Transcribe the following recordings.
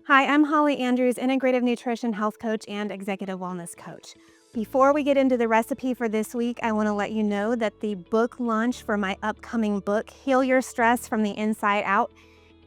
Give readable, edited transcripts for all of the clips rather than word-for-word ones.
Hi, I'm Holly Andrews, Integrative Nutrition Health Coach and Executive Wellness Coach. Before we get into the recipe for this week, I want to let you know that the book launch for my upcoming book, Heal Your Stress from the Inside Out,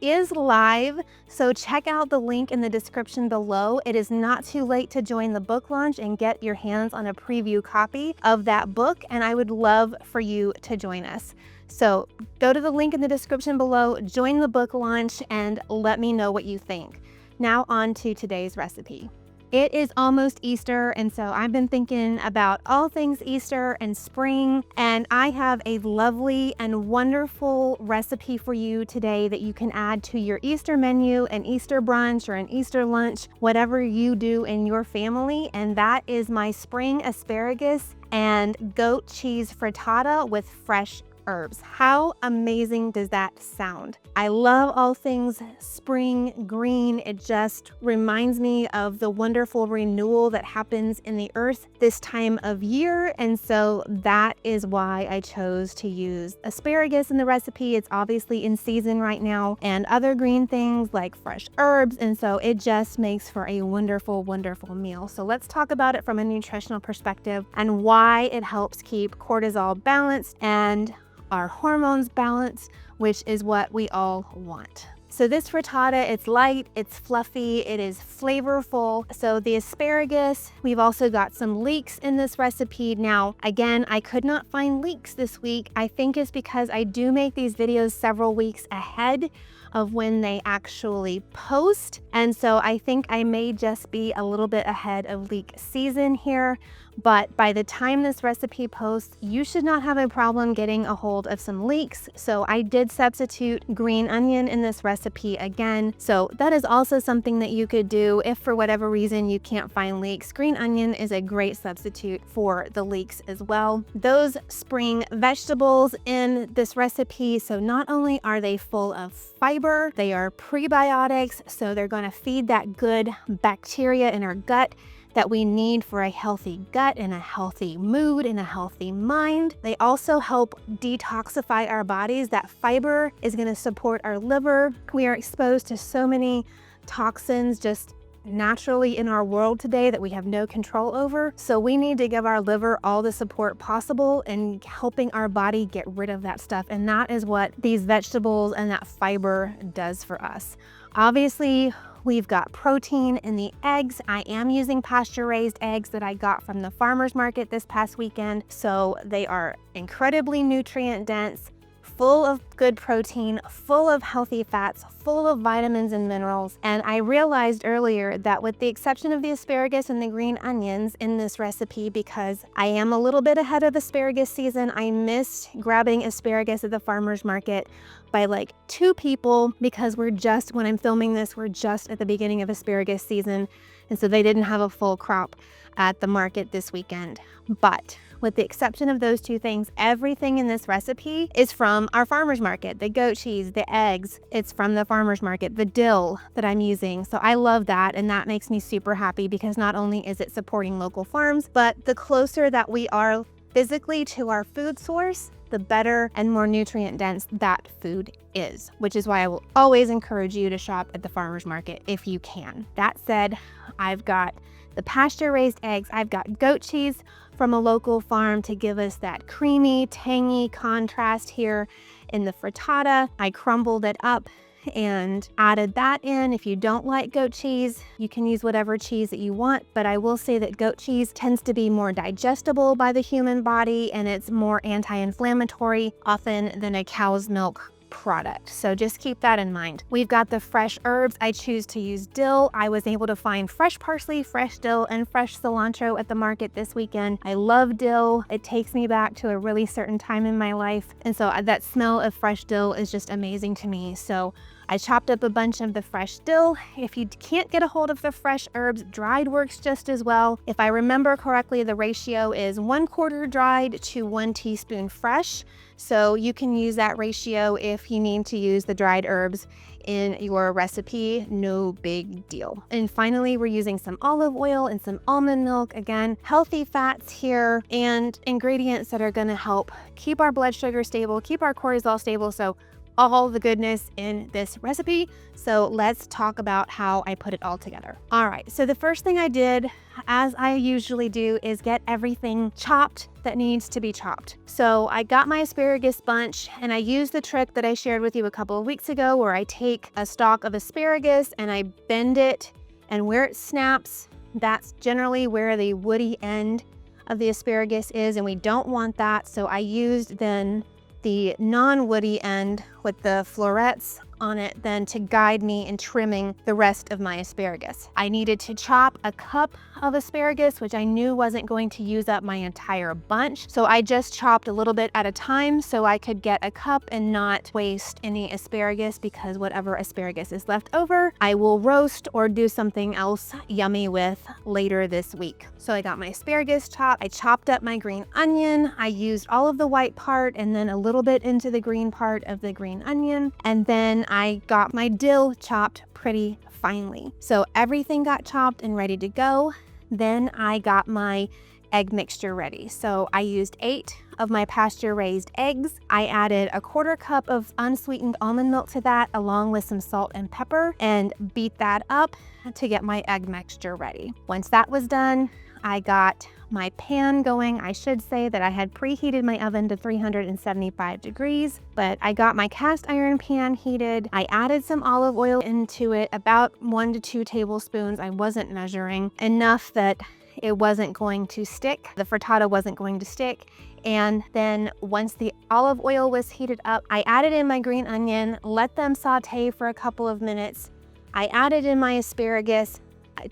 is live. So check out the link in the description below. It is not too late to join the book launch and get your hands on a preview copy of that book, and I would love for you to join us. So go to the link in the description below, join the book launch, and let me know what you think. Now on to today's recipe. It is almost Easter, and so I've been thinking about all things Easter and spring, and I have a lovely and wonderful recipe for you today that you can add to your Easter menu, an Easter brunch or an Easter lunch, whatever you do in your family, and that is my spring asparagus and goat cheese frittata with fresh herbs. How amazing does that sound? I love all things spring green. It just reminds me of the wonderful renewal that happens in the earth this time of year. And so that is why I chose to use asparagus in the recipe. It's obviously in season right now, and other green things like fresh herbs. And so it just makes for a wonderful, wonderful meal. So let's talk about it from a nutritional perspective and why it helps keep cortisol balanced and our hormones balanced, which is what we all want. So this frittata, it's light, it's fluffy, it is flavorful. So the asparagus, we've also got some leeks in this recipe. Now, again, I could not find leeks this week. I think it's because I do make these videos several weeks ahead of when they actually post. And so I think I may just be a little bit ahead of leek season here. But by the time this recipe posts, you should not have a problem getting a hold of some leeks. So I did substitute green onion in this recipe again. So that is also something that you could do if for whatever reason you can't find leeks. Green onion is a great substitute for the leeks as well. Those spring vegetables in this recipe, so not only are they full of fiber, they are prebiotics, so they're going to feed that good bacteria in our gut that we need for a healthy gut and a healthy mood and a healthy mind. They also help detoxify our bodies. That fiber is going to support our liver. We are exposed to so many toxins just naturally in our world today that we have no control over. So we need to give our liver all the support possible in helping our body get rid of that stuff. And that is what these vegetables and that fiber does for us. Obviously, we've got protein in the eggs. I am using pasture-raised eggs that I got from the farmer's market this past weekend. So they are incredibly nutrient dense, full of good protein, full of healthy fats, full of vitamins and minerals. And I realized earlier that with the exception of the asparagus and the green onions in this recipe, because I am a little bit ahead of asparagus season, I missed grabbing asparagus at the farmer's market by like 2 people because when I'm filming this, we're just at the beginning of asparagus season. And so they didn't have a full crop at the market this weekend. But with the exception of those 2 things, everything in this recipe is from our farmer's market. The goat cheese, the eggs, it's from the farmer's market, the dill that I'm using. So I love that, and that makes me super happy because not only is it supporting local farms, but the closer that we are physically to our food source, the better and more nutrient dense that food is, which is why I will always encourage you to shop at the farmer's market if you can. That said, I've got the pasture-raised eggs. I've got goat cheese from a local farm to give us that creamy, tangy contrast here in the frittata. I crumbled it up and added that in. If you don't like goat cheese, you can use whatever cheese that you want, but I will say that goat cheese tends to be more digestible by the human body, and it's more anti-inflammatory often than a cow's milk product. So just keep that in mind. We've got the fresh herbs. I choose to use dill. I was able to find fresh parsley, fresh dill, and fresh cilantro at the market this weekend. I love dill. It takes me back to a really certain time in my life. And so that smell of fresh dill is just amazing to me. So I chopped up a bunch of the fresh dill. If you can't get a hold of the fresh herbs, dried works just as well. If I remember correctly, the ratio is 1/4 dried to 1 teaspoon fresh. So you can use that ratio if you need to use the dried herbs in your recipe, no big deal. And finally, we're using some olive oil and some almond milk. Again, healthy fats here and ingredients that are gonna help keep our blood sugar stable, keep our cortisol stable. So all the goodness in this recipe. So let's talk about how I put it all together. All right, so the first thing I did, as I usually do, is get everything chopped that needs to be chopped. So I got my asparagus bunch, and I used the trick that I shared with you a couple of weeks ago where I take a stalk of asparagus and I bend it, and where it snaps, that's generally where the woody end of the asparagus is, and we don't want that. So I used then the non-woody end with the florets on it then to guide me in trimming the rest of my asparagus. I needed to chop a cup of asparagus, which I knew wasn't going to use up my entire bunch. So I just chopped a little bit at a time so I could get a cup and not waste any asparagus, because whatever asparagus is left over, I will roast or do something else yummy with later this week. So I got my asparagus chopped. I chopped up my green onion. I used all of the white part and then a little bit into the green part of the green onion. And then I got my dill chopped pretty finely. So everything got chopped and ready to go. Then I got my egg mixture ready. So I used 8 of my pasture raised eggs. I added a 1/4 cup of unsweetened almond milk to that, along with some salt and pepper, and beat that up to get my egg mixture ready. Once that was done, I got my pan going. I should say that I had preheated my oven to 375 degrees, but I got my cast iron pan heated. I added some olive oil into it, about 1 to 2 tablespoons. I wasn't measuring, enough that it wasn't going to stick. The frittata wasn't going to stick. And then once the olive oil was heated up, I added in my green onion, let them saute for a couple of minutes. I added in my asparagus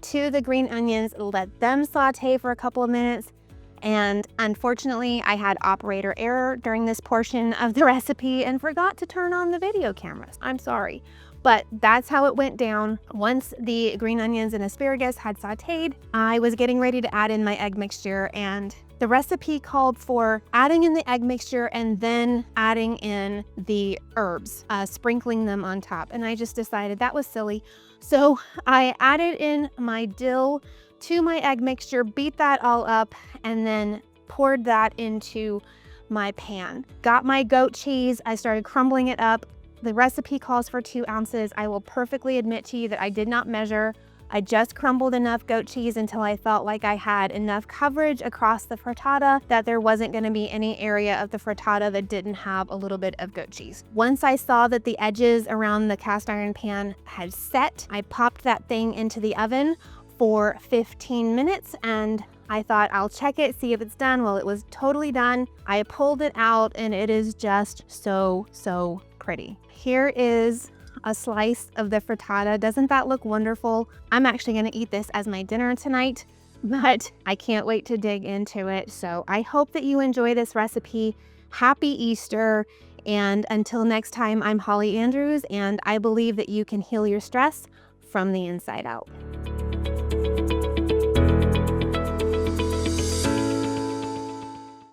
to the green onions, let them saute for a couple of minutes. And unfortunately, I had operator error during this portion of the recipe and forgot to turn on the video cameras. I'm sorry, but that's how it went down. Once the green onions and asparagus had sauteed, I was getting ready to add in my egg mixture, and the recipe called for adding in the egg mixture and then adding in the herbs, sprinkling them on top. And I just decided that was silly. So I added in my dill to my egg mixture, beat that all up, and then poured that into my pan. Got my goat cheese. I started crumbling it up. The recipe calls for 2 ounces. I will perfectly admit to you that I did not measure. I just crumbled enough goat cheese until I felt like I had enough coverage across the frittata that there wasn't going to be any area of the frittata that didn't have a little bit of goat cheese. Once I saw that the edges around the cast iron pan had set, I popped that thing into the oven for 15 minutes, and I thought I'll check it, see if it's done. Well, it was totally done. I pulled it out and it is just so pretty. Here is a slice of the frittata. Doesn't that look wonderful? I'm actually going to eat this as my dinner tonight, but I can't wait to dig into it. So I hope that you enjoy this recipe. Happy Easter. And until next time, I'm Holly Andrews, and I believe that you can heal your stress from the inside out.